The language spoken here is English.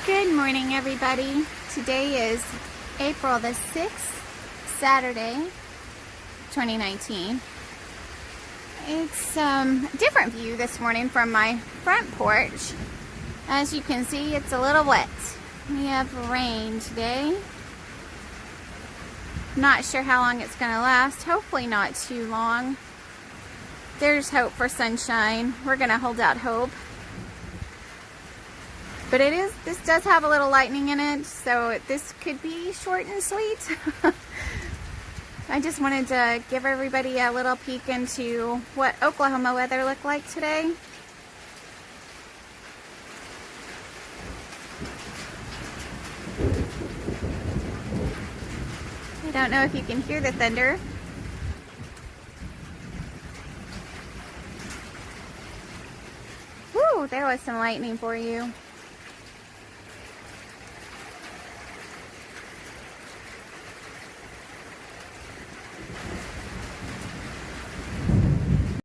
Good morning, everybody. Today is April the 6th, Saturday, 2019. It's a different view this morning from my front porch. As you can see, it's a little wet. We have rain today. Not sure how long it's going to last. Hopefully not too long. There's hope for sunshine. We're going to hold out hope. But this does have a little lightning in it, so this could be short and sweet. I just wanted to give everybody a little peek into what Oklahoma weather looked like today. I don't know if you can hear the thunder. Woo, there was some lightning for you.